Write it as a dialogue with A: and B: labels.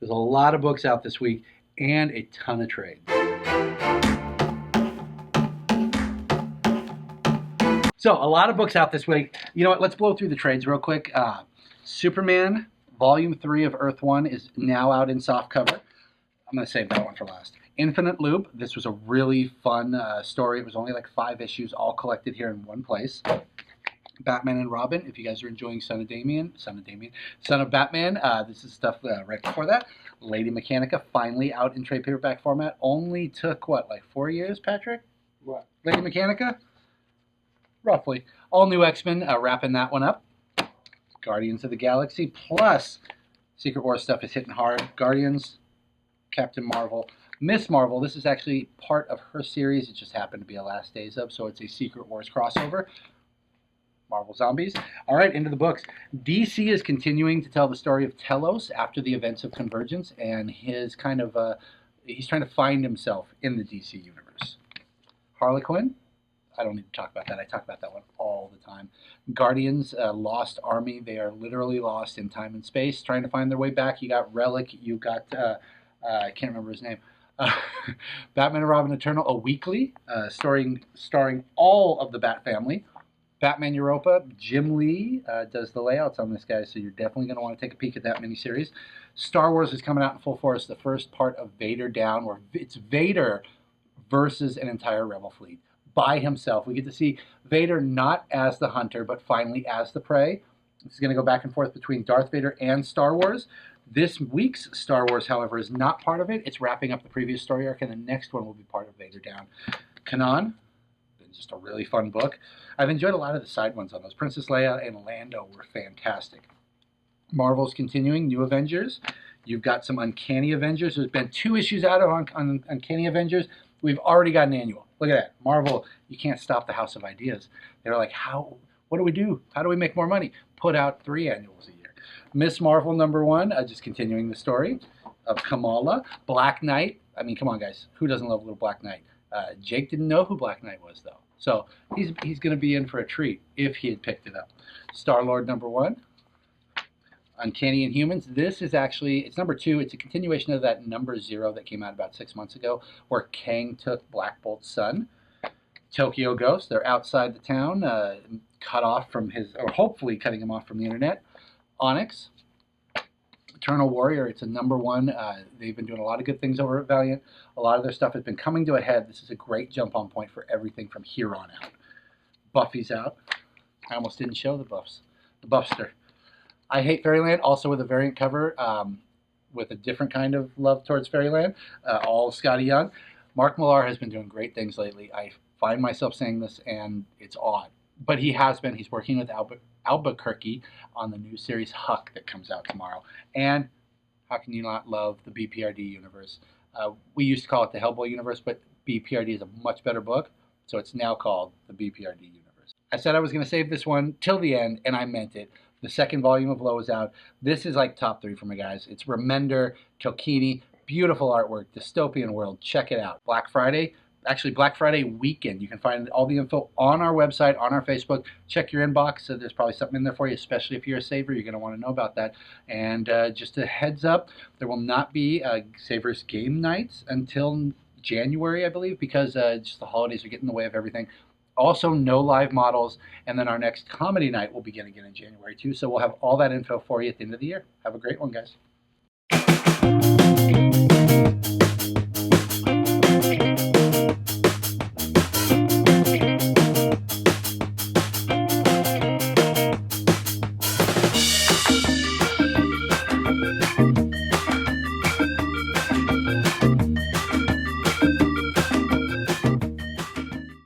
A: There's a lot of books out this week and a ton of trades. So a lot of books out this week. You know what? Let's blow through the trades real quick. Superman Volume 3 of Earth 1 is now out in softcover. I'm going to save that one for last. Infinite Loop. This was a really fun story. It was only like 5 issues, all collected here in one place. Batman and Robin. If you guys are enjoying Son of Batman, this is stuff right before that. Lady Mechanica, finally out in trade paperback format. Only took, what, like 4 years, Patrick?
B: What?
A: Lady Mechanica? Roughly. All new X-Men, wrapping that one up. Guardians of the Galaxy, plus Secret Wars stuff is hitting hard. Guardians, Captain Marvel, Miss Marvel. This is actually part of her series. It just happened to be a Last Days of, so it's a Secret Wars crossover. Marvel Zombies. All right, into the books. DC is continuing to tell the story of Telos after the events of Convergence, and his kind of, he's trying to find himself in the DC universe. Harley Quinn. I don't need to talk about that. I talk about that one all the time. Guardians, Lost Army. They are literally lost in time and space, trying to find their way back. You got Relic. You got, I can't remember his name. Batman and Robin Eternal, a weekly, starring all of the Bat family. Batman Europa, Jim Lee does the layouts on this, guy, so you're definitely going to want to take a peek at that miniseries. Star Wars is coming out in full force, the first part of Vader Down, where it's Vader versus an entire Rebel fleet by himself. We get to see Vader not as the hunter, but finally as the prey. This is going to go back and forth between Darth Vader and Star Wars. This week's Star Wars, however, is not part of it. It's wrapping up the previous story arc, and the next one will be part of Vader Down. Kanan, just a really fun book. I've enjoyed a lot of the side ones on those. Princess Leia and Lando were fantastic. Marvel's continuing, New Avengers. You've got some Uncanny Avengers. There's been 2 issues out of Uncanny Avengers. We've already got an annual. Look at that. Marvel, you can't stop the House of Ideas. They're like, what do we do? How do we make more money? Put out 3 annuals a year. Miss Marvel #1, just continuing the story of Kamala. Black Knight. I mean, come on, guys. Who doesn't love little Black Knight? Jake didn't know who Black Knight was, though. So he's going to be in for a treat if he had picked it up. Star-Lord #1. Uncanny Inhumans. This is actually, it's #2. It's a continuation of that #0 that came out about 6 months ago, where Kang took Black Bolt's son. Tokyo Ghost. They're outside the town, cut off from his, or hopefully cutting him off from the internet. Onyx. Eternal Warrior, it's a #1. They've been doing a lot of good things over at Valiant. A lot of their stuff has been coming to a head. This is a great jump-on point for everything from here on out. Buffy's out. I almost didn't show the buffs. The Buffster. I Hate Fairyland, also with a variant cover with a different kind of love towards Fairyland. All Scotty Young. Mark Millar has been doing great things lately. I find myself saying this, and it's odd. But he has been. He's working with Albuquerque on the new series Huck that comes out tomorrow. And how can you not love the BPRD universe? We used to call it the Hellboy universe, but BPRD is a much better book, so it's now called the BPRD universe. I said I was going to save this one till the end, and I meant it. The 2nd volume of Low is out. This is like top 3 for me, guys. It's Remender, Tokini, beautiful artwork, dystopian world. Check it out. Black Friday. Actually, Black Friday weekend. You can find all the info on our website, on our Facebook. Check your inbox. So there's probably something in there for you, especially if you're a saver. You're going to want to know about that. And just a heads up, there will not be Savers game nights until January, I believe, because just the holidays are getting in the way of everything. Also, no live models. And then our next comedy night will begin again in January, too. So we'll have all that info for you at the end of the year. Have a great one, guys.